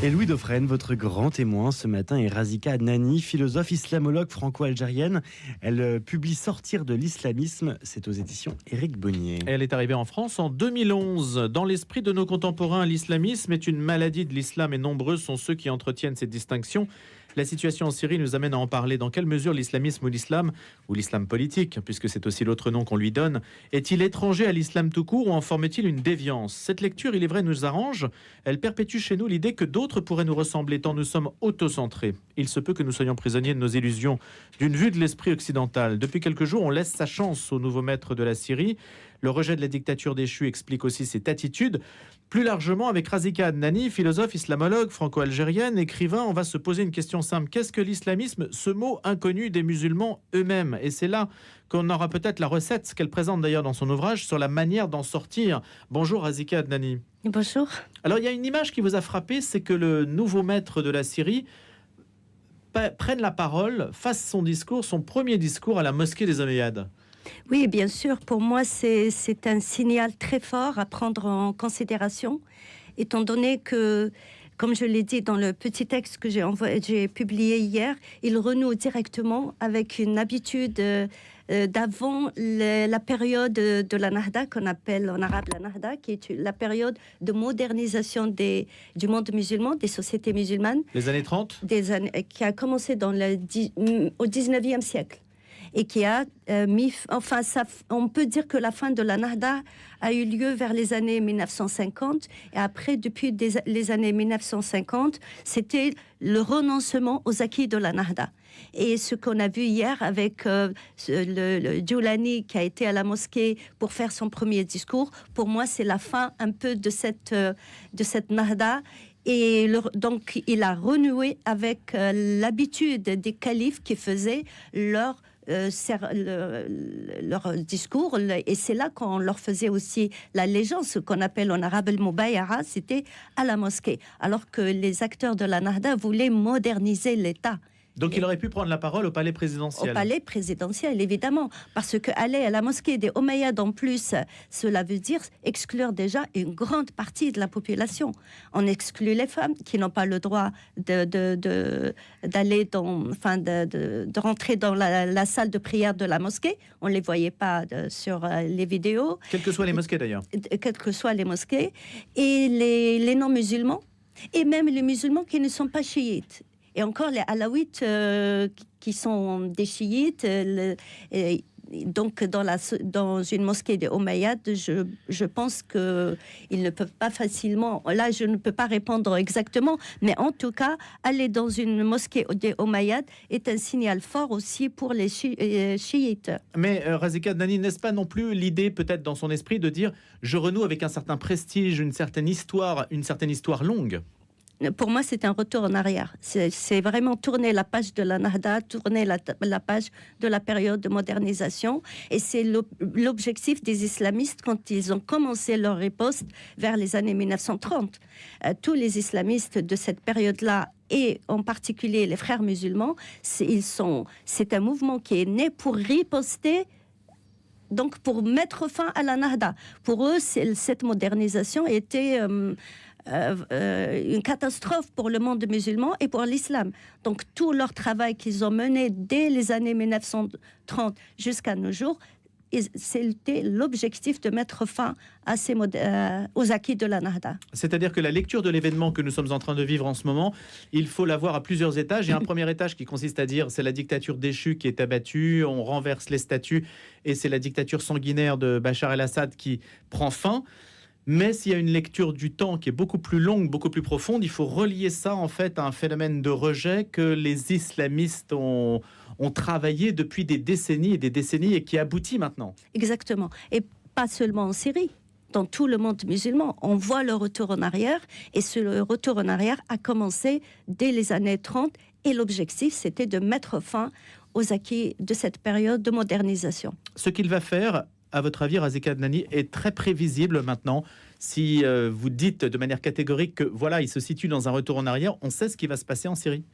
Et Louis Dauphren, votre grand témoin ce matin, est Razika Adnani, philosophe islamologue franco-algérienne. Elle publie Sortir de l'islamisme, c'est aux éditions Éric Bonnier. Elle est arrivée en France en 2011. Dans l'esprit de nos contemporains, l'islamisme est une maladie de l'islam et nombreux sont ceux qui entretiennent cette distinction. La situation en Syrie nous amène à en parler. Dans quelle mesure l'islamisme ou l'islam politique, puisque c'est aussi l'autre nom qu'on lui donne, est-il étranger à l'islam tout court ou en forme-t-il une déviance? Cette lecture, il est vrai, nous arrange. Elle perpétue chez nous l'idée que d'autres pourraient nous ressembler tant nous sommes autocentrés. Il se peut que nous soyons prisonniers de nos illusions, d'une vue de l'esprit occidental. Depuis quelques jours, on laisse sa chance au nouveau maître de la Syrie. Le rejet de la dictature déchue explique aussi cette attitude. Plus largement, avec Razika Adnani, philosophe, islamologue, franco-algérienne, écrivain, on va se poser une question simple. Qu'est-ce que l'islamisme, ce mot inconnu des musulmans eux-mêmes? Et c'est là qu'on aura peut-être la recette, ce qu'elle présente d'ailleurs dans son ouvrage, sur la manière d'en sortir. Bonjour Razika Adnani. Bonjour. Alors il y a une image qui vous a frappé, c'est que le nouveau maître de la Syrie prenne la parole, fasse son discours, son premier discours à la mosquée des Omeyyades. Oui, bien sûr. Pour moi, c'est un signal très fort à prendre en considération, étant donné que, comme je l'ai dit dans le petit texte que j'ai publié hier, il renoue directement avec une habitude d'avant la période de la Nahda, qu'on appelle en arabe la Nahda, qui est la période de modernisation du monde musulman, des sociétés musulmanes. Les années 30 ? Qui a commencé au 19e siècle. Et qui a on peut dire que la fin de la Nahda a eu lieu vers les années 1950. Et après, depuis les années 1950, c'était le renoncement aux acquis de la Nahda. Et ce qu'on a vu hier avec le Djoulani qui a été à la mosquée pour faire son premier discours, pour moi, c'est la fin un peu de cette Nahda. Et donc, il a renoué avec l'habitude des califes qui faisaient leur discours, et c'est là qu'on leur faisait aussi l'allégeance, ce qu'on appelle en arabe le mubayara, c'était à la mosquée, alors que les acteurs de la Nahda voulaient moderniser l'État. Donc il aurait pu prendre la parole au palais présidentiel. Au palais présidentiel, évidemment, parce qu'aller à la mosquée des Omeyyades en plus, cela veut dire exclure déjà une grande partie de la population. On exclut les femmes qui n'ont pas le droit de rentrer dans la salle de prière de la mosquée. On ne les voyait pas sur les vidéos. Quelles que soient les mosquées d'ailleurs. Quelles que soient les mosquées. Et les non-musulmans, et même les musulmans qui ne sont pas chiites. Et encore les alaouites qui sont des chiites. Donc dans une mosquée des Omeyyades, je pense qu'ils ne peuvent pas facilement. Là, je ne peux pas répondre exactement, mais en tout cas, aller dans une mosquée des Omeyyades est un signal fort aussi pour les chiites. Mais Razika Adnani, n'est-ce pas non plus l'idée, peut-être dans son esprit, de dire je renoue avec un certain prestige, une certaine histoire longue? Pour moi, c'est un retour en arrière. C'est vraiment tourner la page de la Nahda, tourner la page de la période de modernisation. Et c'est l'objectif des islamistes quand ils ont commencé leur riposte vers les années 1930. Tous les islamistes de cette période-là, et en particulier les frères musulmans, c'est un mouvement qui est né pour riposter, donc pour mettre fin à la Nahda. Pour eux, cette modernisation était une catastrophe pour le monde musulman et pour l'islam. Donc tout leur travail qu'ils ont mené dès les années 1930 jusqu'à nos jours, c'était l'objectif de mettre fin à aux acquis de la Nahda. C'est-à-dire que la lecture de l'événement que nous sommes en train de vivre en ce moment, il faut la voir à plusieurs étages. Il y a un premier étage qui consiste à dire c'est la dictature déchue qui est abattue, on renverse les statuts et c'est la dictature sanguinaire de Bachar el-Assad qui prend fin. Mais s'il y a une lecture du temps qui est beaucoup plus longue, beaucoup plus profonde, il faut relier ça en fait à un phénomène de rejet que les islamistes ont travaillé depuis des décennies et qui aboutit maintenant. Exactement. Et pas seulement en Syrie. Dans tout le monde musulman, on voit le retour en arrière, et ce retour en arrière a commencé dès les années 30, et l'objectif, c'était de mettre fin aux acquis de cette période de modernisation. Ce qu'il va faire, à votre avis, Razika Adnani, est très prévisible maintenant. Si vous dites de manière catégorique que voilà, il se situe dans un retour en arrière, on sait ce qui va se passer en Syrie.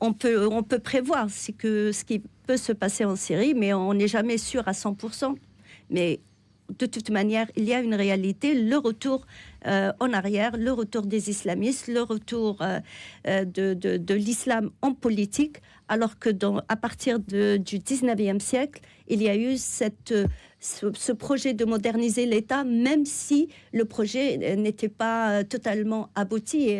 On peut prévoir ce qui peut se passer en Syrie, mais on n'est jamais sûr à 100%. Mais de toute manière, il y a une réalité, le retour en arrière, le retour des islamistes, le retour de l'islam en politique, alors que à partir du 19e siècle, il y a eu ce projet de moderniser l'État, même si le projet n'était pas totalement abouti.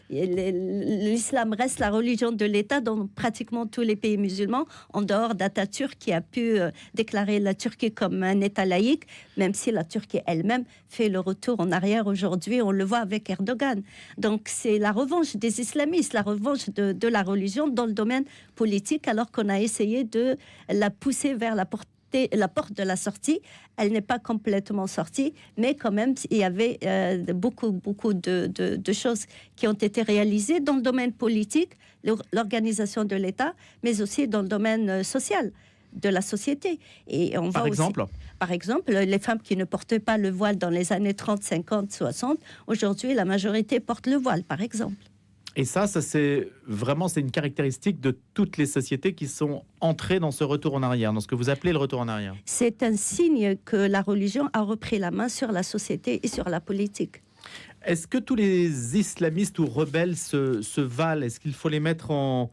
L'islam reste la religion de l'État dans pratiquement tous les pays musulmans, en dehors d'Atatürk qui a pu déclarer la Turquie comme un État laïque, même si la Turquie elle-même fait le retour en arrière aujourd'hui, on le voit avec Erdogan. Donc c'est la revanche des islamistes, la revanche de la religion dans le domaine politique, alors qu'on a essayé de la pousser vers la porte de la sortie. Elle n'est pas complètement sortie, mais quand même, il y avait beaucoup de choses qui ont été réalisées dans le domaine politique, l'organisation de l'État, mais aussi dans le domaine social de la société. Et on Par exemple, les femmes qui ne portaient pas le voile dans les années 30, 50, 60, aujourd'hui, la majorité porte le voile, par exemple. Et ça c'est une caractéristique de toutes les sociétés qui sont entrées dans ce retour en arrière, dans ce que vous appelez le retour en arrière. C'est un signe que la religion a repris la main sur la société et sur la politique. Est-ce que tous les islamistes ou rebelles se valent? Est-ce qu'il faut les mettre en...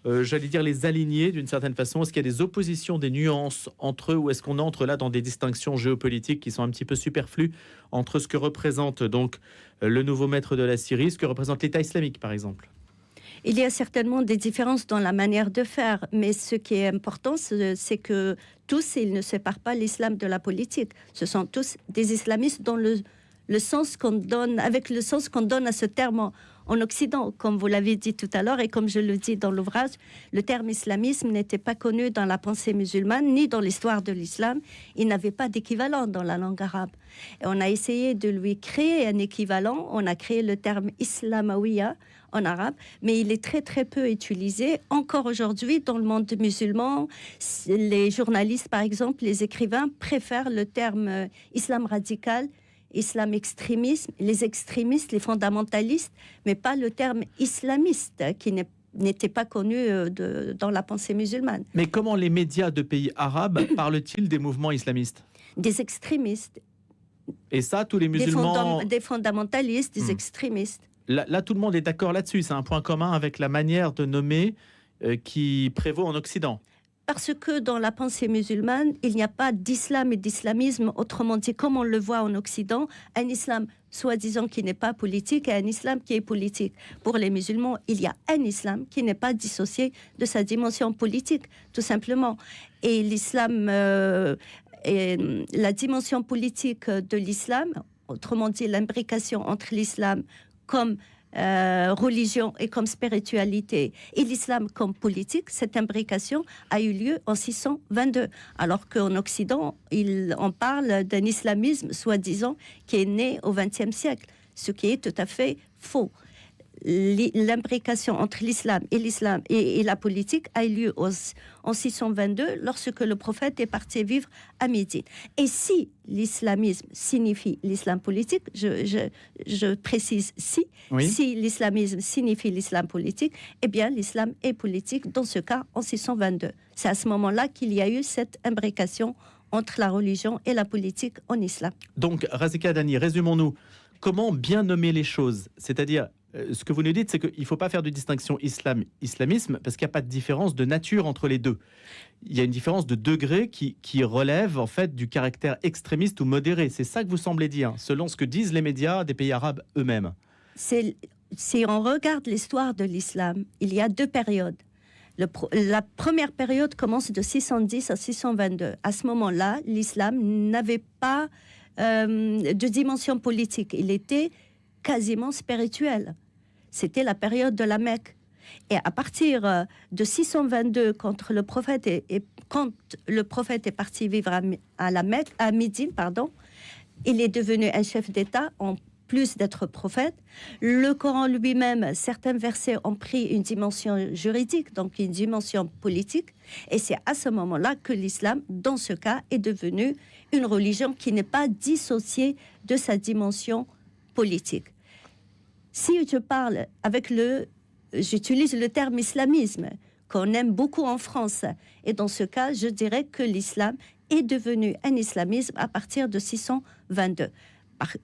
les aligner d'une certaine façon? Est-ce qu'il y a des oppositions, des nuances entre eux, ou est-ce qu'on entre là dans des distinctions géopolitiques qui sont un petit peu superflues entre ce que représente donc le nouveau maître de la Syrie, ce que représente l'État islamique par exemple? Il y a certainement des différences dans la manière de faire, mais ce qui est important, c'est que tous, ils ne séparent pas l'islam de la politique. Ce sont tous des islamistes dans le sens qu'on donne, avec le sens qu'on donne à ce terme en Occident, comme vous l'avez dit tout à l'heure et comme je le dis dans l'ouvrage, le terme islamisme n'était pas connu dans la pensée musulmane ni dans l'histoire de l'islam. Il n'avait pas d'équivalent dans la langue arabe. Et on a essayé de lui créer un équivalent. On a créé le terme islamawiya en arabe, mais il est très très peu utilisé encore aujourd'hui dans le monde musulman. Les journalistes, par exemple, les écrivains préfèrent le terme islam radical, islam extrémisme, les extrémistes, les fondamentalistes, mais pas le terme islamiste qui n'était pas connu dans la pensée musulmane. Mais comment les médias de pays arabes parlent-ils des mouvements islamistes? Des extrémistes. Et ça, tous les musulmans... Des fondamentalistes, des extrémistes. Là, tout le monde est d'accord là-dessus. C'est un point commun avec la manière de nommer qui prévaut en Occident. Parce que dans la pensée musulmane, il n'y a pas d'islam et d'islamisme, autrement dit, comme on le voit en Occident, un islam soi-disant qui n'est pas politique et un islam qui est politique. Pour les musulmans, il y a un islam qui n'est pas dissocié de sa dimension politique, tout simplement. Et l'islam, et la dimension politique de l'islam, autrement dit l'imbrication entre l'islam comme religion et comme spiritualité et l'islam comme politique, cette imbrication a eu lieu en 622, alors qu'en Occident, on parle d'un islamisme soi-disant qui est né au XXe siècle, ce qui est tout à fait faux. L'imbrication entre l'islam et la politique a eu lieu en 622 lorsque le prophète est parti vivre à Médine. Et si l'islamisme signifie l'islam politique, je précise si l'islamisme signifie l'islam politique, eh bien l'islam est politique dans ce cas en 622. C'est à ce moment-là qu'il y a eu cette imbrication entre la religion et la politique en islam. Donc, Razika Dani, résumons-nous. Comment bien nommer les choses? C'est-à-dire, ce que vous nous dites, c'est qu'il ne faut pas faire de distinction islam-islamisme parce qu'il n'y a pas de différence de nature entre les deux. Il y a une différence de degré qui relève en fait du caractère extrémiste ou modéré. C'est ça que vous semblez dire, selon ce que disent les médias des pays arabes eux-mêmes. Si on regarde l'histoire de l'islam, il y a deux périodes. La première période commence de 610 à 622. À ce moment-là, l'islam n'avait pas de dimension politique. Il était quasiment spirituel. C'était la période de la Mecque. Et à partir de 622, quand le prophète est parti vivre à Médine, il est devenu un chef d'État en plus d'être prophète. Le Coran lui-même, certains versets ont pris une dimension juridique, donc une dimension politique. Et c'est à ce moment-là que l'islam, dans ce cas, est devenu une religion qui n'est pas dissociée de sa dimension politique. Si je parle j'utilise le terme islamisme, qu'on aime beaucoup en France, et dans ce cas, je dirais que l'islam est devenu un islamisme à partir de 622.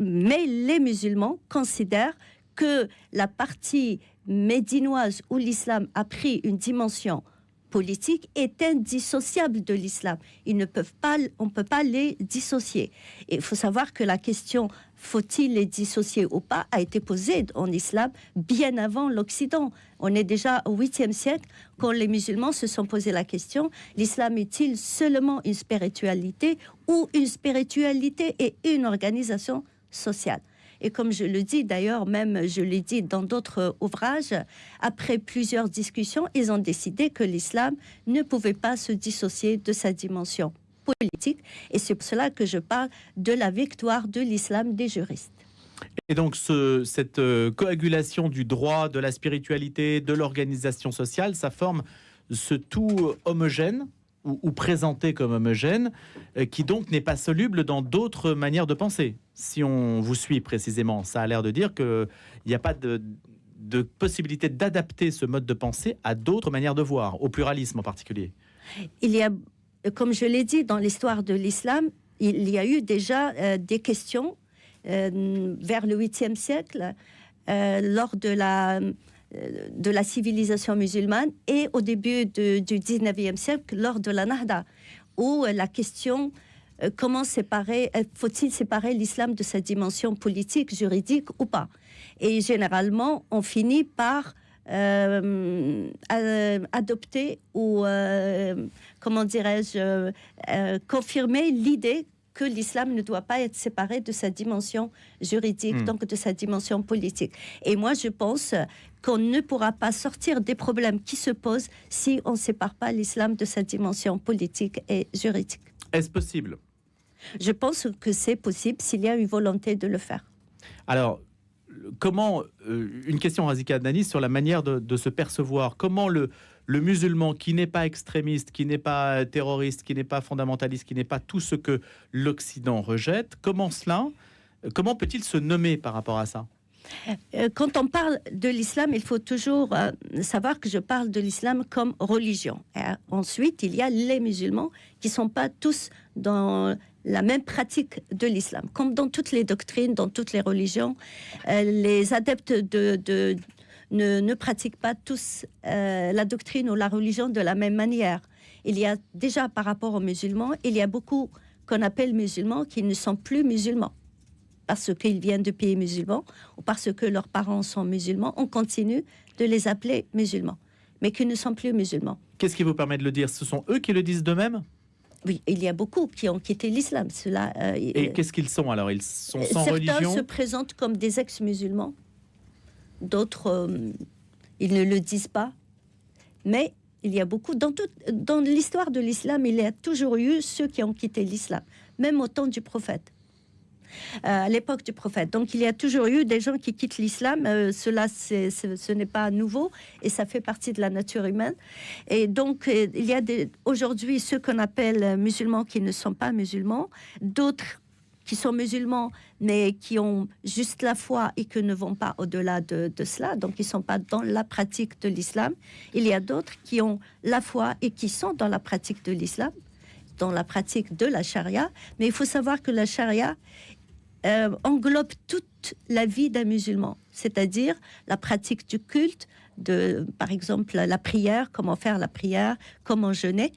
Mais les musulmans considèrent que la partie médinoise où l'islam a pris une dimension politique est indissociable de l'islam. On ne peut pas les dissocier. Et il faut savoir que la question faut-il les dissocier ou pas a été posée en islam bien avant l'Occident. On est déjà au 8e siècle quand les musulmans se sont posé la question, l'islam est-il seulement une spiritualité ou une spiritualité et une organisation sociale? Et comme je le dis, d'ailleurs, même je l'ai dit dans d'autres ouvrages, après plusieurs discussions, ils ont décidé que l'islam ne pouvait pas se dissocier de sa dimension politique. Et c'est pour cela que je parle de la victoire de l'islam des juristes. Et donc, cette coagulation du droit, de la spiritualité, de l'organisation sociale, ça forme ce tout homogène, ou présenté comme homogène, qui donc n'est pas soluble dans d'autres manières de penser. Si on vous suit précisément, ça a l'air de dire qu'il n'y a pas de possibilité d'adapter ce mode de pensée à d'autres manières de voir, au pluralisme en particulier. Il y a, comme je l'ai dit, dans l'histoire de l'islam, il y a eu déjà des questions vers le 8e siècle, lors de la civilisation musulmane et au début du 19e siècle lors de la Nahda, où la question comment faut-il séparer l'islam de sa dimension politique, juridique ou pas? Et généralement, on finit par adopter ou, comment dirais-je, confirmer l'idée que l'islam ne doit pas être séparé de sa dimension juridique, donc de sa dimension politique. Et moi, je pense qu'on ne pourra pas sortir des problèmes qui se posent si on ne sépare pas l'islam de sa dimension politique et juridique. Est-ce possible? Je pense que c'est possible s'il y a une volonté de le faire. Alors, comment, une question, Razika Adnani, sur la manière de se percevoir. Comment le musulman qui n'est pas extrémiste, qui n'est pas terroriste, qui n'est pas fondamentaliste, qui n'est pas tout ce que l'Occident rejette, comment peut-il se nommer par rapport à ça? Quand on parle de l'islam, il faut toujours savoir que je parle de l'islam comme religion. Et ensuite, il y a les musulmans qui ne sont pas tous dans la même pratique de l'islam. Comme dans toutes les doctrines, dans toutes les religions, les adeptes ne pratiquent pas tous la doctrine ou la religion de la même manière. Il y a déjà, par rapport aux musulmans, il y a beaucoup qu'on appelle musulmans qui ne sont plus musulmans. Parce qu'ils viennent de pays musulmans ou parce que leurs parents sont musulmans, on continue de les appeler musulmans, mais qui ne sont plus musulmans. Qu'est-ce qui vous permet de le dire? Ce sont eux qui le disent d'eux-mêmes? Oui, il y a beaucoup qui ont quitté l'islam. Et qu'est-ce qu'ils sont alors? Ils sont sans religion? Certains se présentent comme des ex-musulmans, d'autres, ils ne le disent pas. Mais il y a beaucoup, dans l'histoire de l'islam, il y a toujours eu ceux qui ont quitté l'islam, même au temps du prophète. À l'époque du prophète. Donc il y a toujours eu des gens qui quittent l'islam. Ce n'est pas nouveau et ça fait partie de la nature humaine. Et donc il y a aujourd'hui ceux qu'on appelle musulmans qui ne sont pas musulmans, d'autres qui sont musulmans mais qui ont juste la foi et qui ne vont pas au-delà de cela, donc ils ne sont pas dans la pratique de l'islam. Il y a d'autres qui ont la foi et qui sont dans la pratique de l'islam, dans la pratique de la charia. Mais il faut savoir que la charia englobe toute la vie d'un musulman, c'est-à-dire la pratique du culte, par exemple la prière, comment faire la prière, comment jeûner,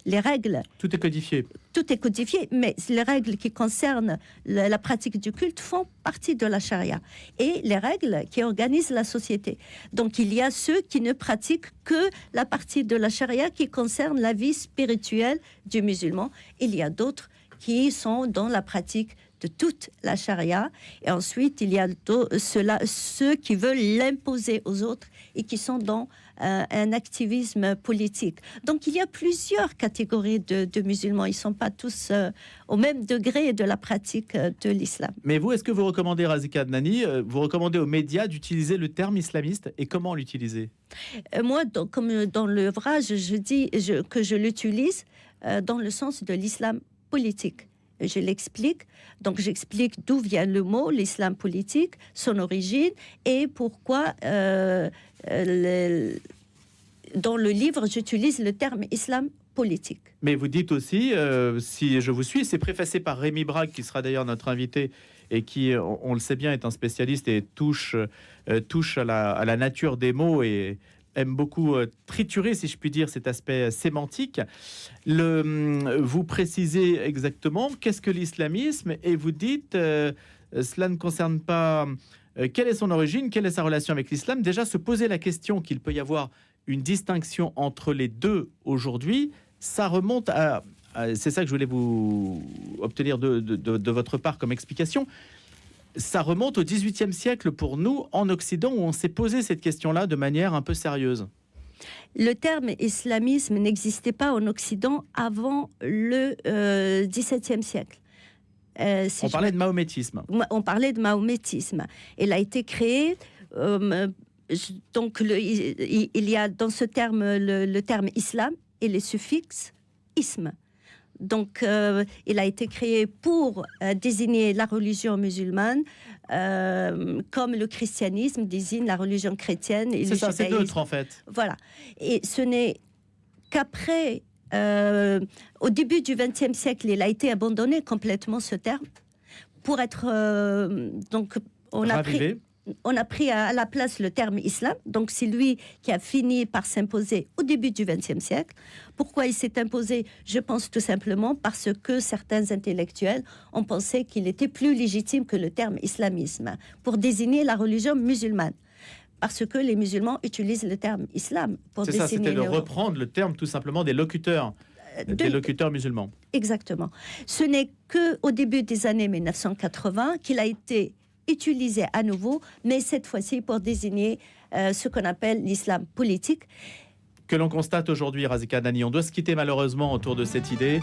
les règles. Tout est codifié. Tout est codifié, mais les règles qui concernent la pratique du culte font partie de la charia et les règles qui organisent la société. Donc il y a ceux qui ne pratiquent que la partie de la charia qui concerne la vie spirituelle du musulman. Il y a d'autres qui sont dans la pratique de toute la charia. Et ensuite, il y a ceux qui veulent l'imposer aux autres et qui sont dans un activisme politique. Donc, il y a plusieurs catégories de musulmans. Ils ne sont pas tous au même degré de la pratique de l'islam. Mais vous, est-ce que vous recommandez, Razika Adnani, vous recommandez aux médias d'utiliser le terme islamiste et comment l'utiliser? Moi, comme dans l'ouvrage, je dis que je l'utilise dans le sens de l'islam politique. Je l'explique. Donc, j'explique d'où vient le mot, l'islam politique, son origine et pourquoi, dans le livre, j'utilise le terme islam politique. Mais vous dites aussi, si je vous suis, c'est préfacé par Rémi Brague, qui sera d'ailleurs notre invité et qui, on le sait bien, est un spécialiste et touche à la nature des mots et aime beaucoup triturer, si je puis dire, cet aspect sémantique. Vous précisez exactement qu'est-ce que l'islamisme et vous dites cela ne concerne pas quelle est son origine, quelle est sa relation avec l'islam. Déjà, se poser la question qu'il peut y avoir une distinction entre les deux aujourd'hui, ça remonte à c'est ça que je voulais vous obtenir de votre part comme explication. Ça remonte au XVIIIe siècle pour nous, en Occident, où on s'est posé cette question-là de manière un peu sérieuse. Le terme islamisme n'existait pas en Occident avant le XVIIe siècle. On parlait de mahométisme. On parlait de mahométisme. Il a été créé... donc, il y a dans ce terme le terme islam et les suffixes isme. Donc, il a été créé pour désigner la religion musulmane, comme le christianisme désigne la religion chrétienne. Et c'est ça, c'est neutre en fait. Voilà. Et ce n'est qu'après, au début du XXe siècle, il a été abandonné complètement ce terme pour être donc on a pris à la place le terme islam, donc c'est lui qui a fini par s'imposer au début du XXe siècle. Pourquoi il s'est imposé? Je pense tout simplement parce que certains intellectuels ont pensé qu'il était plus légitime que le terme islamisme pour désigner la religion musulmane. Parce que les musulmans utilisent le terme islam pour désigner... C'est ça, c'était de reprendre le terme tout simplement des locuteurs musulmans. Exactement. Ce n'est qu'au début des années 1980 qu'il a été utilisé à nouveau, mais cette fois-ci pour désigner ce qu'on appelle l'islam politique. Que l'on constate aujourd'hui, Razika Adnani. On doit se quitter malheureusement autour de cette idée.